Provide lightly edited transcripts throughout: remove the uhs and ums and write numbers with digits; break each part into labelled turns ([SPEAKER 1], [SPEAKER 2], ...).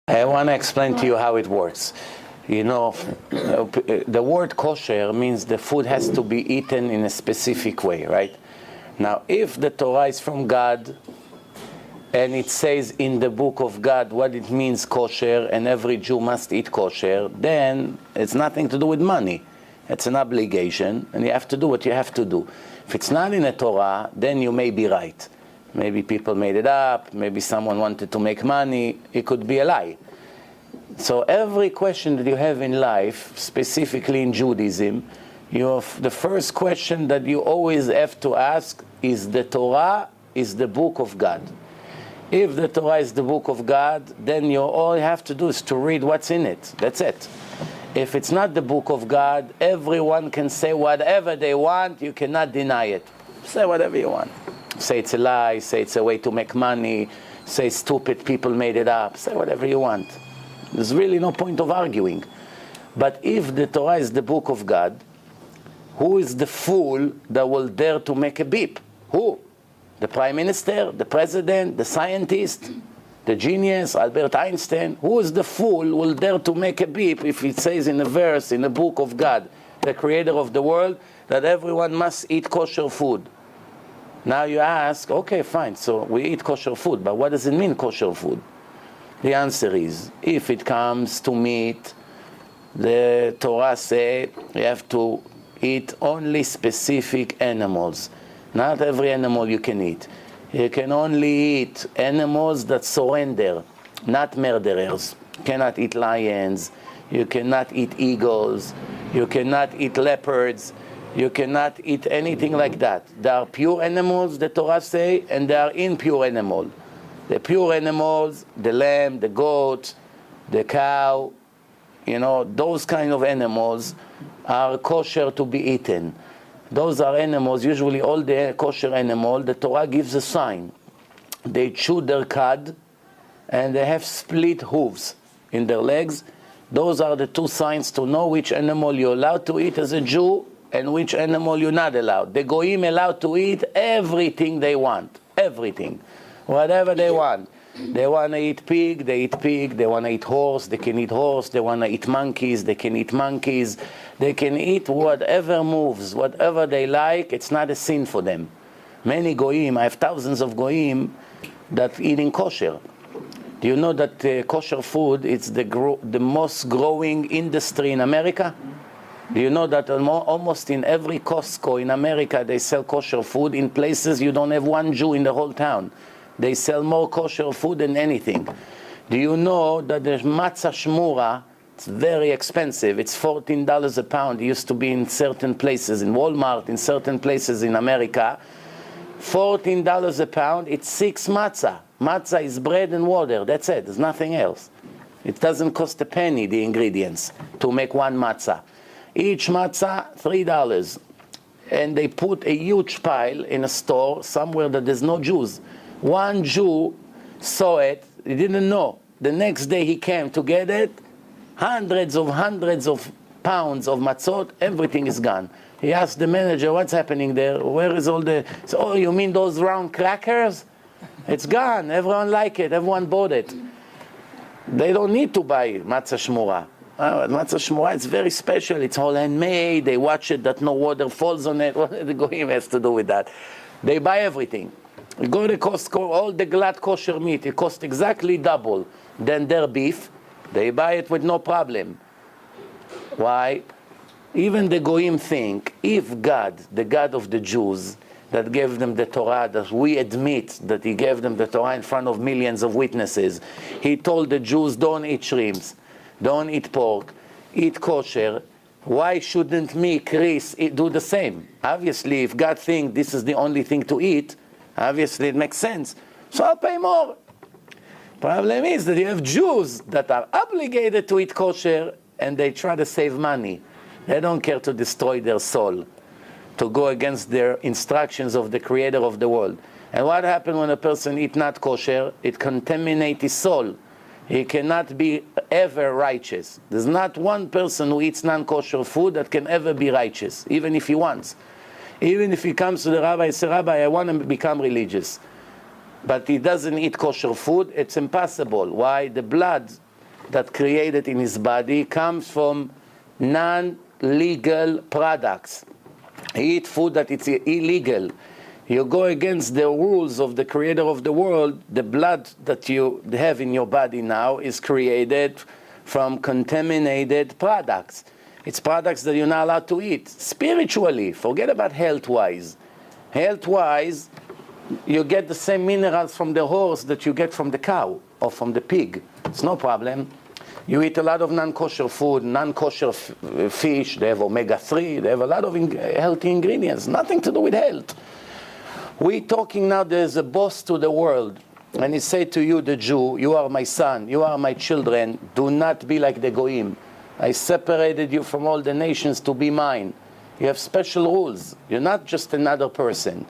[SPEAKER 1] I want to explain to you how it works. You know, the word kosher means the food has to be eaten in a specific way, right? Now, if the Torah is from God, and it says in the book of God what it means kosher, and every Jew must eat kosher, then it's nothing to do with money. It's an obligation, and you have to do what you have to do. If it's not in the Torah, then you may be right. Maybe people made it up, maybe someone wanted to make money, it could be a lie. So every question that you have in life, specifically in Judaism, the first question that you always have to ask is the Torah is the book of God. If the Torah is the book of God, then all you have to do is to read what's in it. That's it. If it's not the book of God, everyone can say whatever they want, you cannot deny it. Say whatever you want. Say it's a lie, say it's a way to make money, say stupid people made it up, say whatever you want. There's really no point of arguing. But if the Torah is the book of God, who is the fool that will dare to make a beep? Who? The Prime Minister, the President, the scientist, the genius, Albert Einstein? Who is the fool who will dare to make a beep if it says in a verse in the book of God, the creator of the world, that everyone must eat kosher food? Now you ask, okay, fine, so we eat kosher food, but what does it mean, kosher food? The answer is, if it comes to meat, the Torah says you have to eat only specific animals. Not every animal you can eat. You can only eat animals that surrender, not murderers. You cannot eat lions, you cannot eat eagles, you cannot eat leopards, you cannot eat anything like that. There are pure animals, the Torah say, and there are impure animals. The pure animals, the lamb, the goat, the cow, those kind of animals are kosher to be eaten. Those are animals, usually all the kosher animals, the Torah gives a sign. They chew their cud, and they have split hooves in their legs. Those are the two signs to know which animal you're allowed to eat as a Jew, and which animal you're not allowed. The Goyim allowed to eat everything they want. Everything. Whatever they want. They want to eat pig, they eat pig. They want to eat horse, they can eat horse. They want to eat monkeys, they can eat monkeys. They can eat whatever moves, whatever they like. It's not a sin for them. Many Goyim, I have thousands of Goyim that eating kosher. Do you know that kosher food is the most growing industry in America? Do you know that almost in every Costco in America they sell kosher food? In places you don't have one Jew in the whole town. They sell more kosher food than anything. Do you know that the matzah shmura, it's very expensive. It's $14 a pound. It used to be in certain places, in Walmart, in certain places in America. $14 a pound, it's 6 matzah. Matzah is bread and water, that's it, there's nothing else. It doesn't cost a penny, the ingredients, to make one matzah. Each matzah, $3. And they put a huge pile in a store somewhere that there's no Jews. One Jew saw it, he didn't know. The next day he came to get it, hundreds of pounds of matzot, everything is gone. He asked the manager, what's happening there? Where is all the... So, oh, you mean those round crackers? It's gone, everyone liked it, everyone bought it. They don't need to buy matzah shmura. Matzah shmura, it's very special, it's all handmade, they watch it that no water falls on it. What the Goyim has to do with that? They buy everything. You go to Costco, all the glad kosher meat, it costs exactly double than their beef. They buy it with no problem. Why? Even the Goyim think, if God, the God of the Jews, that gave them the Torah, that we admit that he gave them the Torah in front of millions of witnesses, he told the Jews, don't eat shrimps, don't eat pork, eat kosher. Why shouldn't me, Chris, do the same? Obviously, if God thinks this is the only thing to eat, obviously it makes sense. So I'll pay more. Problem is that you have Jews that are obligated to eat kosher and they try to save money. They don't care to destroy their soul, to go against their instructions of the creator of the world. And what happens when a person eats not kosher? It contaminates his soul. He cannot be ever righteous. There's not one person who eats non-kosher food that can ever be righteous, even if he wants. Even if he comes to the rabbi and says, Rabbi, I want to become religious. But he doesn't eat kosher food, it's impossible. Why? The blood that created in his body comes from non-legal products. He eat food that it's illegal. You go against the rules of the creator of the world. The blood that you have in your body now is created from contaminated products. It's products that you're not allowed to eat. Spiritually, forget about health-wise. Health-wise, you get the same minerals from the horse that you get from the cow or from the pig. It's no problem. You eat a lot of non-kosher food, non-kosher fish. They have omega-3. They have a lot of healthy ingredients. Nothing to do with health. We're talking now, there's a boss to the world. And he say to you, the Jew, you are my son, you are my children. Do not be like the goyim. I separated you from all the nations to be mine. You have special rules. You're not just another person.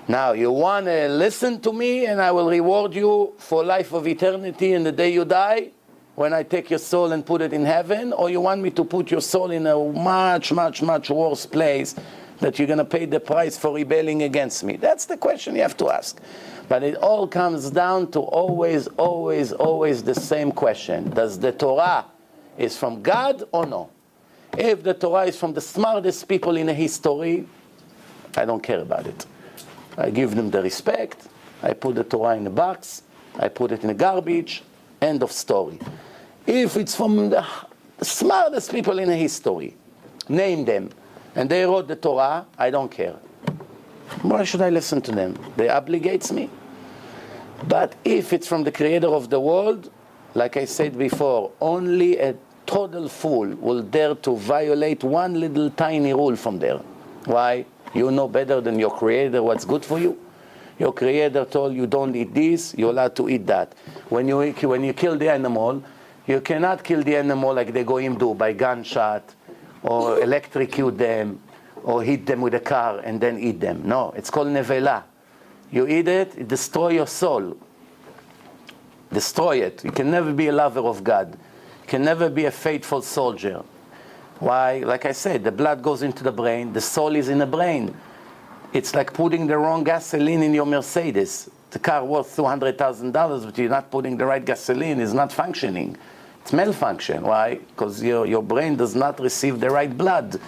[SPEAKER 1] Now, you want to listen to me, and I will reward you for life of eternity in the day you die, when I take your soul and put it in heaven, or you want me to put your soul in a much, much, much worse place that you're going to pay the price for rebelling against me? That's the question you have to ask. But it all comes down to always, always, always the same question. Does the Torah is from God or no? If the Torah is from the smartest people in the history, I don't care about it. I give them the respect. I put the Torah in a box. I put it in the garbage. End of story. If it's from the smartest people in the history, name them, and they wrote the Torah, I don't care. Why should I listen to them? They obligates me. But if it's from the creator of the world, like I said before, only a total fool will dare to violate one little tiny rule from there. Why? You know better than your creator what's good for you. Your creator told you don't eat this, you're allowed to eat that. When you kill the animal, you cannot kill the animal like the goyim do, by gunshot, or electrocute them, or hit them with a car and then eat them. No, it's called nevela. You eat it, it destroys your soul. Destroy it. You can never be a lover of God. You can never be a faithful soldier. Why? Like I said, the blood goes into the brain, the soul is in the brain. It's like putting the wrong gasoline in your Mercedes. The car worth $200,000, but you're not putting the right gasoline, it's not functioning. It's malfunction. Why? Because your brain does not receive the right blood.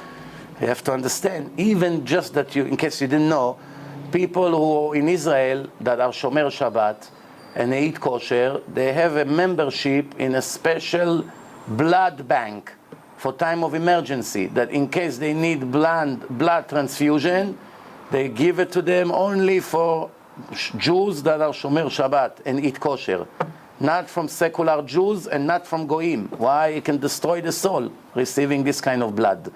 [SPEAKER 1] You have to understand, even just that you, in case you didn't know, people who in Israel that are Shomer Shabbat and they eat kosher, they have a membership in a special blood bank for time of emergency, that in case they need blood transfusion, they give it to them only for Jews that are Shomer Shabbat and eat kosher. Not from secular Jews and not from Goyim. Why? It can destroy the soul, receiving this kind of blood.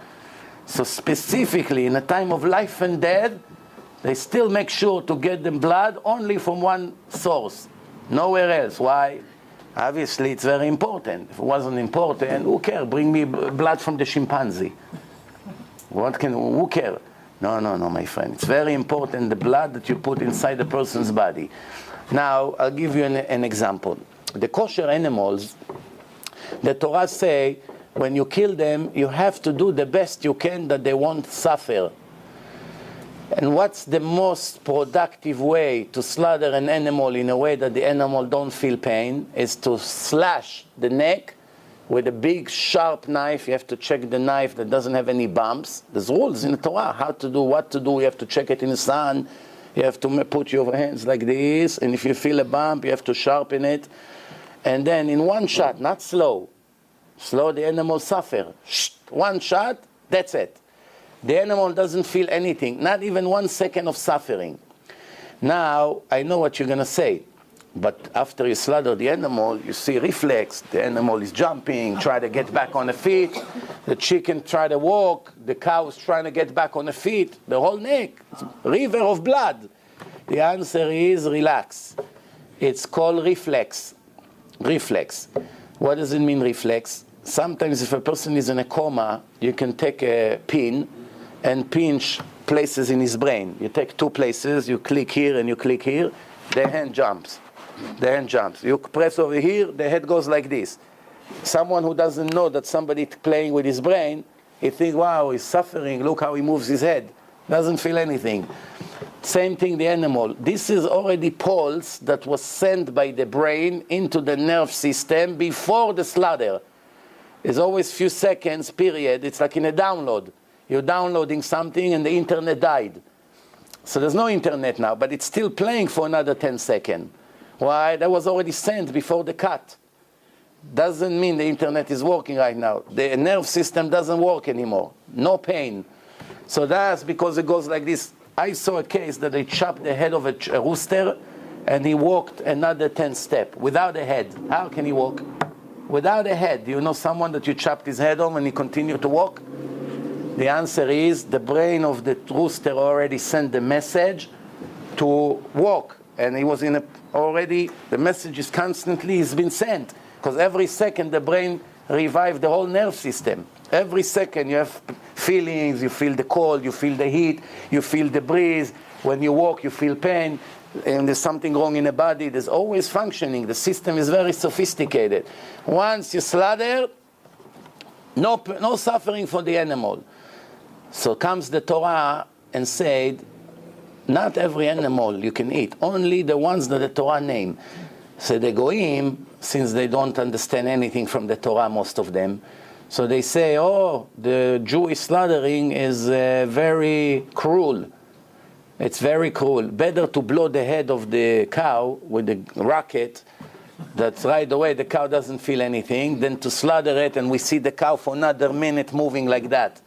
[SPEAKER 1] So specifically, in a time of life and death, they still make sure to get them blood only from one source, nowhere else. Why? Obviously, it's very important. If it wasn't important, who cares? Bring me blood from the chimpanzee. Who cares? No, my friend. It's very important, the blood that you put inside the person's body. Now, I'll give you an example. The kosher animals, the Torah say, when you kill them, you have to do the best you can that they won't suffer. And what's the most productive way to slaughter an animal in a way that the animal don't feel pain is to slash the neck with a big sharp knife. You have to check the knife that doesn't have any bumps. There's rules in the Torah, how to do, what to do. You have to check it in the sun. You have to put your hands like this, and if you feel a bump, you have to sharpen it. And then in one shot, not slow. Slow, the animal suffer. One shot, that's it. The animal doesn't feel anything, not even 1 second of suffering. Now, I know what you're going to say. But after you slaughter the animal, you see reflex. The animal is jumping, try to get back on the feet. The chicken try to walk. The cow is trying to get back on the feet. The whole neck, river of blood. The answer is relax. It's called reflex. Reflex. What does it mean, reflex? Sometimes if a person is in a coma, you can take a pin and pinch places in his brain. You take 2 places, you click here and you click here, the hand jumps. The hand jumps. You press over here, the head goes like this. Someone who doesn't know that somebody playing with his brain, he thinks, wow, he's suffering, look how he moves his head. Doesn't feel anything. Same thing, the animal. This is already pulse that was sent by the brain into the nerve system before the slaughter. It's always few seconds, period. It's like in a download. You're downloading something and the internet died. So there's no internet now, but it's still playing for another 10 seconds. Why? That was already sent before the cut. Doesn't mean the internet is working right now. The nerve system doesn't work anymore. No pain. So that's because it goes like this. I saw a case that they chopped the head of a rooster and he walked another 10 steps without a head. How can he walk? Without a head. Do you know someone that you chopped his head off and he continued to walk? The answer is the brain of the rooster already sent the message to walk. And he was in already, the message is constantly, it's been sent. Because every second the brain revived the whole nerve system. Every second you have feelings, you feel the cold, you feel the heat, you feel the breeze. When you walk, you feel pain. And there's something wrong in the body. There's always functioning. The system is very sophisticated. Once you slaughter, no suffering for the animal. So comes the Torah and said, not every animal you can eat, only the ones that the Torah name. So the Goyim, since they don't understand anything from the Torah, most of them, so they say, oh, the Jewish slaughtering is very cruel. It's very cruel. Better to blow the head of the cow with a rocket, that's right away the cow doesn't feel anything, than to slaughter it and we see the cow for another minute moving like that.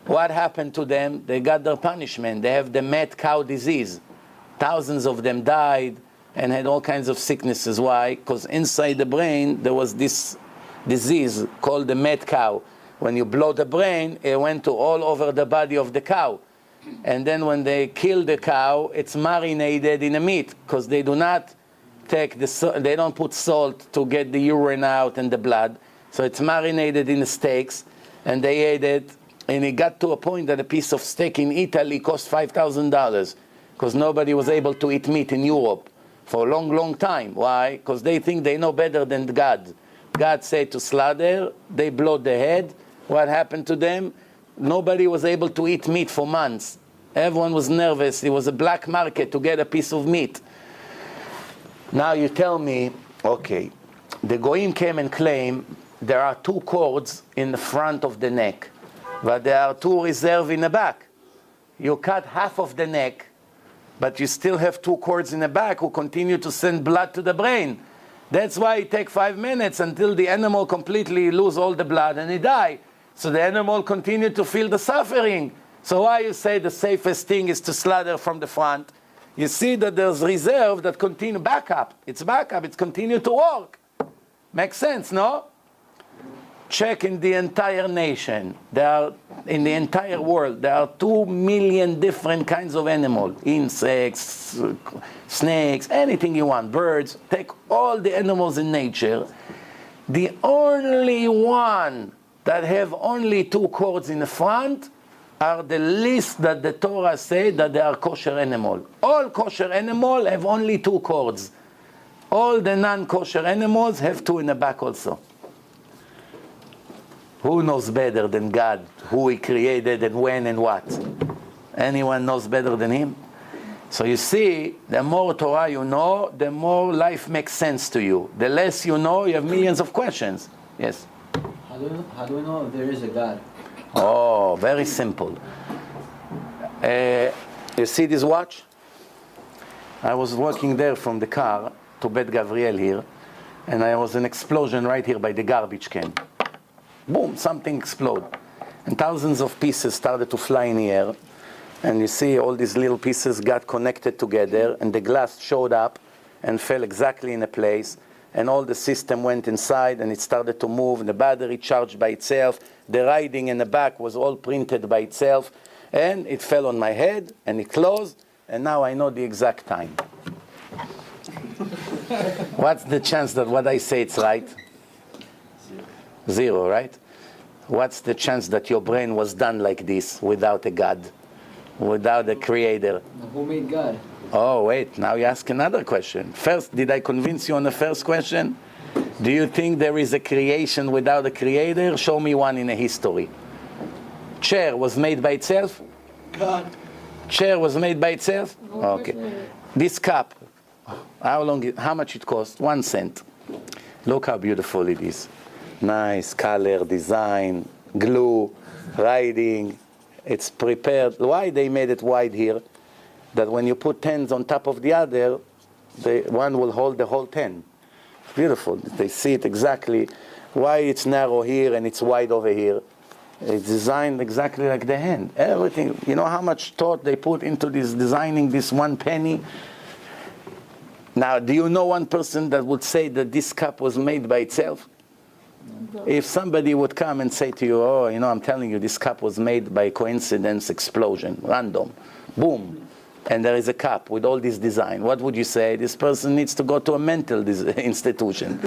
[SPEAKER 1] What happened to them? They got their punishment. They have the mad cow disease. Thousands of them died and had all kinds of sicknesses. Why? Because inside the brain there was this disease called the mad cow. When you blow the brain, it went to all over the body of the cow. And then when they kill the cow, it's marinated in a meat, because they do not take they don't put salt to get the urine out and the blood. So it's marinated in the steaks, and they ate it. And it got to a point that a piece of steak in Italy cost $5,000, because nobody was able to eat meat in Europe for a long, long time. Why? Because they think they know better than God. God said to slaughter, they blow the head. What happened to them? Nobody was able to eat meat for months. Everyone was nervous. It was a black market to get a piece of meat. Now you tell me, okay, the Goyim came and claimed there are 2 cords in the front of the neck, but there are 2 reserved in the back. You cut half of the neck, but you still have 2 cords in the back who continue to send blood to the brain. That's why it takes 5 minutes until the animal completely lose all the blood and he die. So the animal continue to feel the suffering. So why you say the safest thing is to slaughter from the front? You see that there's reserve that continue backup. It's backup. It's continue to work. Makes sense, no? Check in the entire nation. In the entire world, there are 2 million different kinds of animals. Insects, snakes, anything you want. Birds. Take all the animals in nature. The only one that have only 2 cords in the front are the least that the Torah say that they are kosher animal. All kosher animals have only 2 cords. All the non-kosher animals have 2 in the back also. Who knows better than God? Who He created and when and what? Anyone knows better than Him? So you see, the more Torah you know, the more life makes sense to you. The less you know, you have millions of questions. Yes?
[SPEAKER 2] How do we know if there is a God?
[SPEAKER 1] Oh, very simple. You see this watch? I was walking there from the car to Beth Gabriel here, and there was an explosion right here by the garbage can. Boom, something exploded. And thousands of pieces started to fly in the air. And you see all these little pieces got connected together, and the glass showed up and fell exactly in a place. And all the system went inside, and it started to move, and the battery charged by itself. The writing in the back was all printed by itself. And it fell on my head, and it closed, and now I know the exact time. What's the chance that what I say it's right? 0, right? What's the chance that your brain was done like this without a God, without a creator?
[SPEAKER 2] Who made God?
[SPEAKER 1] Oh, wait, now you ask another question. First, did I convince you on the first question? Do you think there is a creation without a creator? Show me one in a history. Chair was made by itself?
[SPEAKER 2] God.
[SPEAKER 1] Chair was made by itself?
[SPEAKER 3] No
[SPEAKER 1] Okay.
[SPEAKER 3] person.
[SPEAKER 1] This cup, how much it cost? 1 cent. Look how beautiful it is. Nice color, design, glue, writing. It's prepared. Why they made it wide here? That when you put 10s on top of the other, one will hold the whole 10. Beautiful. They see it exactly. Why it's narrow here and it's wide over here. It's designed exactly like the hand. Everything. You know how much thought they put into this, designing this 1 penny? Now, do you know one person that would say that this cup was made by itself? If somebody would come and say to you, oh, you know, I'm telling you, this cup was made by coincidence, explosion, random, boom, and there is a cup with all this design, what would you say? This person needs to go to a mental institution.